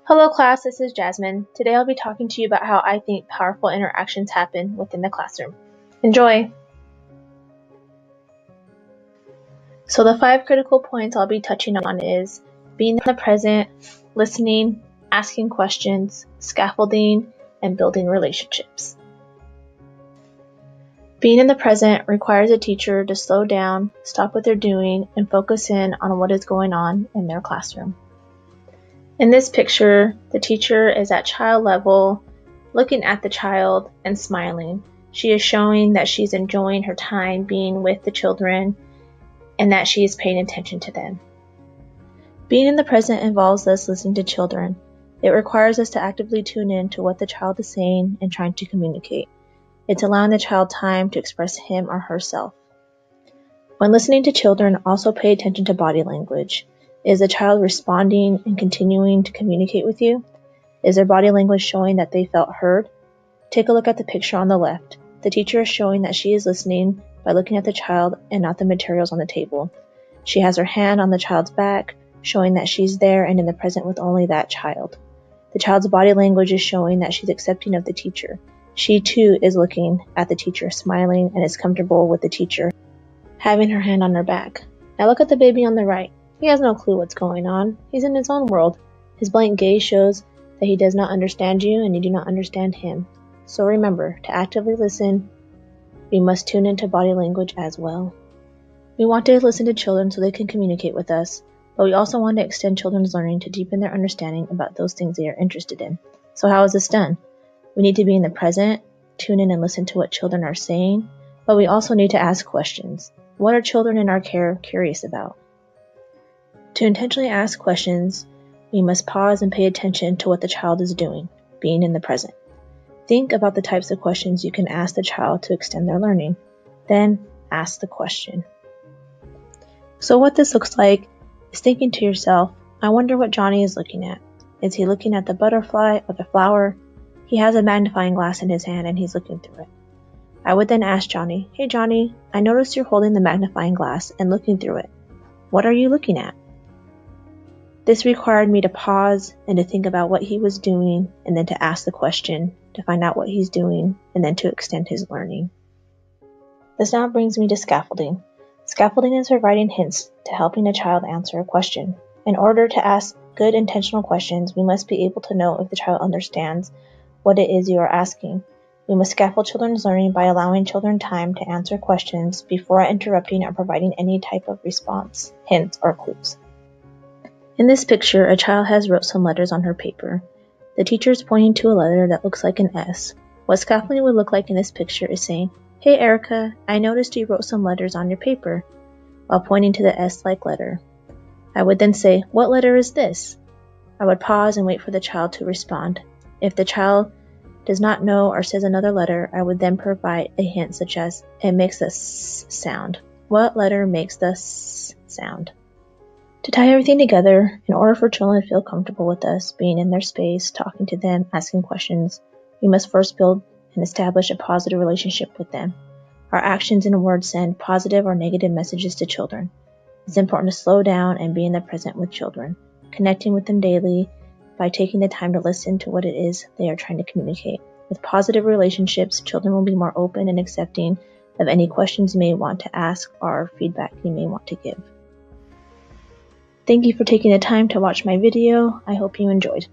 Hello class, this is Jasmine. Today I'll be talking to you about how I think powerful interactions happen within the classroom. Enjoy! So the 5 critical points I'll be touching on is being in the present, listening, asking questions, scaffolding, and building relationships. Being in the present requires a teacher to slow down, stop what they're doing, and focus in on what is going on in their classroom. In this picture, the teacher is at child level, looking at the child and smiling. She is showing that she's enjoying her time being with the children and that she is paying attention to them. Being in the present involves us listening to children. It requires us to actively tune in to what the child is saying and trying to communicate. It's allowing the child time to express him or herself. When listening to children, also pay attention to body language. Is the child responding and continuing to communicate with you? Is their body language showing that they felt heard? Take a look at the picture on the left. The teacher is showing that she is listening by looking at the child and not the materials on the table. She has her hand on the child's back, showing that she's there and in the present with only that child. The child's body language is showing that she's accepting of the teacher. She too is looking at the teacher, smiling, and is comfortable with the teacher having her hand on her back. Now look at the baby on the right. He has no clue what's going on. He's in his own world. His blank gaze shows that he does not understand you and you do not understand him. So remember, to actively listen, we must tune into body language as well. We want to listen to children so they can communicate with us, but we also want to extend children's learning to deepen their understanding about those things they are interested in. So how is this done? We need to be in the present, tune in and listen to what children are saying, but we also need to ask questions. What are children in our care curious about? To intentionally ask questions, we must pause and pay attention to what the child is doing, being in the present. Think about the types of questions you can ask the child to extend their learning. Then, ask the question. So what this looks like is thinking to yourself, I wonder what Johnny is looking at. Is he looking at the butterfly or the flower? He has a magnifying glass in his hand and he's looking through it. I would then ask Johnny, hey Johnny, I noticed you're holding the magnifying glass and looking through it. What are you looking at? This required me to pause and to think about what he was doing and then to ask the question to find out what he's doing and then to extend his learning. This now brings me to scaffolding. Scaffolding is providing hints to helping a child answer a question. In order to ask good intentional questions, we must be able to know if the child understands what it is you are asking. We must scaffold children's learning by allowing children time to answer questions before interrupting or providing any type of response, hints, or clues. In this picture, a child has wrote some letters on her paper. The teacher is pointing to a letter that looks like an S. What scaffolding would look like in this picture is saying, hey Erica, I noticed you wrote some letters on your paper, while pointing to the S-like letter. I would then say, what letter is this? I would pause and wait for the child to respond. If the child does not know or says another letter, I would then provide a hint such as, it makes the S sound. What letter makes the S sound? To tie everything together, in order for children to feel comfortable with us, being in their space, talking to them, asking questions, we must first build and establish a positive relationship with them. Our actions and words send positive or negative messages to children. It's important to slow down and be in the present with children, connecting with them daily by taking the time to listen to what it is they are trying to communicate. With positive relationships, children will be more open and accepting of any questions you may want to ask or feedback you may want to give. Thank you for taking the time to watch my video. I hope you enjoyed.